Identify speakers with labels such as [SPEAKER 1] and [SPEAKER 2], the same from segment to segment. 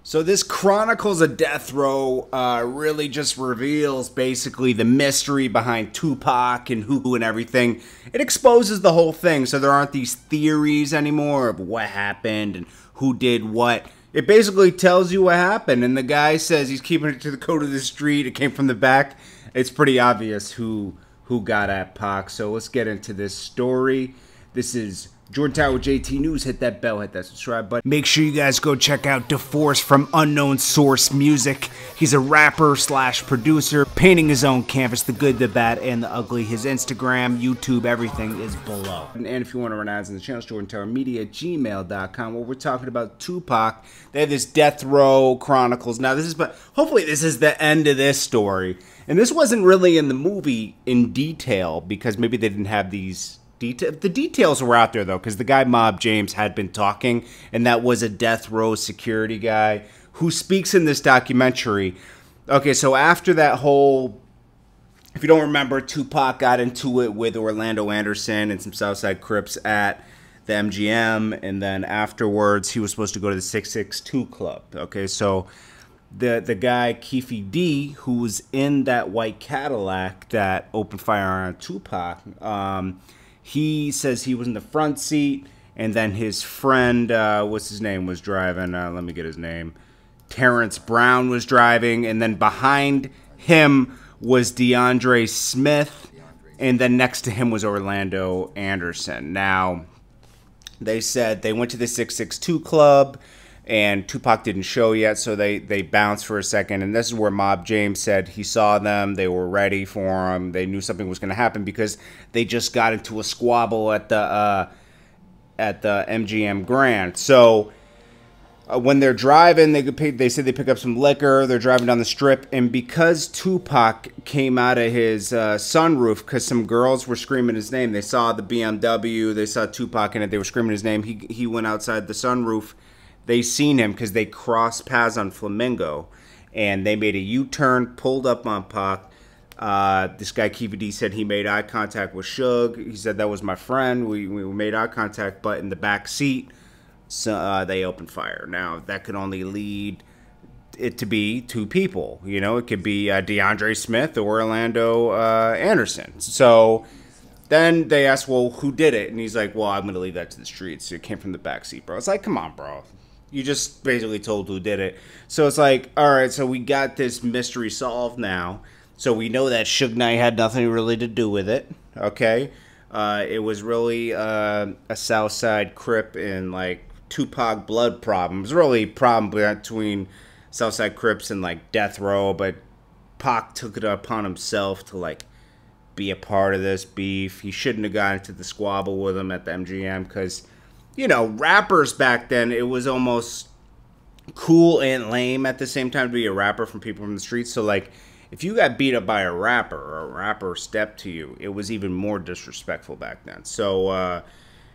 [SPEAKER 1] So this Chronicles of Death Row really just reveals basically the mystery behind Tupac and who and everything. It exposes the whole thing, so there aren't these theories anymore of what happened and who did what. It basically tells you what happened, and the guy says he's keeping it to the code of the street. It came from the back. It's pretty obvious who got at PAC. So let's get into this story. This is Jordan Tower with JT News. Hit that bell, hit that subscribe button. Make sure you guys go check out DaForce from Unknown Source Music. He's a rapper slash producer, painting his own canvas, the good, the bad, and the ugly. His Instagram, YouTube, everything is below. And if you want to run ads on the channel, it's jordantowermedia@gmail.com, where we're talking about Tupac. They have this Death Row Chronicles. Now this is, but hopefully this is the end of this story. And this wasn't really in the movie in detail because maybe they didn't have these. The details were out there, though, because the guy Mob James had been talking, and that was a Death Row security guy who speaks in this documentary. Okay, so after that whole, if you don't remember, Tupac got into it with Orlando Anderson and some Southside Crips at the MGM, and then afterwards he was supposed to go to the 662 Club. Okay, so the guy Keefe D, who was in that white Cadillac that opened fire on Tupac, he says he was in the front seat, and then his friend, what's his name, was driving. Let me get his name. Terrence Brown was driving, and then behind him was DeAndre Smith, and then next to him was Orlando Anderson. Now, they said they went to the 662 Club, and Tupac didn't show yet, so they bounced for a second. And this is where Mob James said he saw them, they were ready for him, they knew something was going to happen because they just got into a squabble at the MGM Grand. So when they're driving, they said they pick up some liquor, they're driving down the strip, and because Tupac came out of his sunroof, because some girls were screaming his name, they saw the BMW, they saw Tupac in it, they were screaming his name, he went outside the sunroof. They seen him because they crossed paths on Flamingo, and they made a U-turn, pulled up on Pac. This guy Keefe D said he made eye contact with Suge. He said that was my friend. We made eye contact, but in the back seat, so, they opened fire. Now that could only lead it to be two people. You know, it could be DeAndre Smith or Orlando Anderson. So then they asked, well, who did it? And he's like, well, I'm going to leave that to the streets. It came from the back seat, bro. It's like, come on, bro. You just basically told who did it. So it's like, all right, so we got this mystery solved now. So we know that Suge Knight had nothing really to do with it, okay? It was really a Southside Crip and, like, Tupac blood problem. It was really a problem between Southside Crips and, like, Death Row, but Pac took it upon himself to, like, be a part of this beef. He shouldn't have gotten into the squabble with him at the MGM because, you know, rappers back then, it was almost cool and lame at the same time to be a rapper from people from the streets. So, like, if you got beat up by a rapper or a rapper stepped to you, it was even more disrespectful back then. So,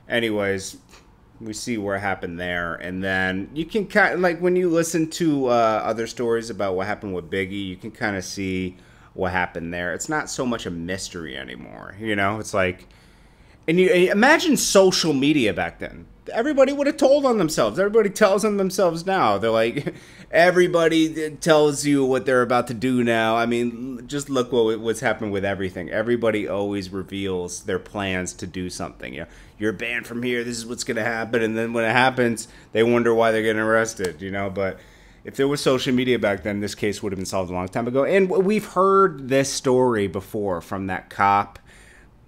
[SPEAKER 1] anyways, we see what happened there. And then you can kind of, like, when you listen to other stories about what happened with Biggie, you can kind of see what happened there. It's not so much a mystery anymore, you know? It's like, and you imagine social media back then. Everybody would have told on themselves. Everybody tells on themselves now. They're like, everybody tells you what they're about to do now. I mean, just look what's happened with everything. Everybody always reveals their plans to do something. You know, you're banned from here. This is what's going to happen. And then when it happens, they wonder why they're getting arrested, you know? But if there was social media back then, this case would have been solved a long time ago. And we've heard this story before from that cop.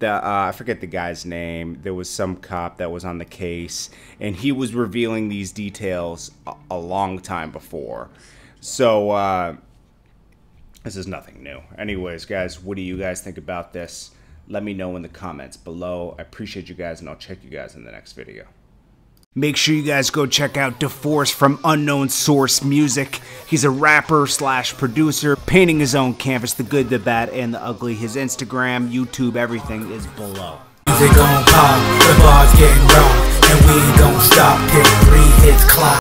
[SPEAKER 1] I forget the guy's name. There was some cop that was on the case, and he was revealing these details a long time before. So this is nothing new. Anyways, guys, what do you guys think about this? Let me know in the comments below. I appreciate you guys, and I'll check you guys in the next video. Make sure you guys go check out DaForce from Unknown Source Music. He's a rapper slash producer, painting his own canvas, the good, the bad, and the ugly. His Instagram, YouTube, everything is below.
[SPEAKER 2] Music on pop, the bars getting rocked, and we don't stop till 3 hits clock.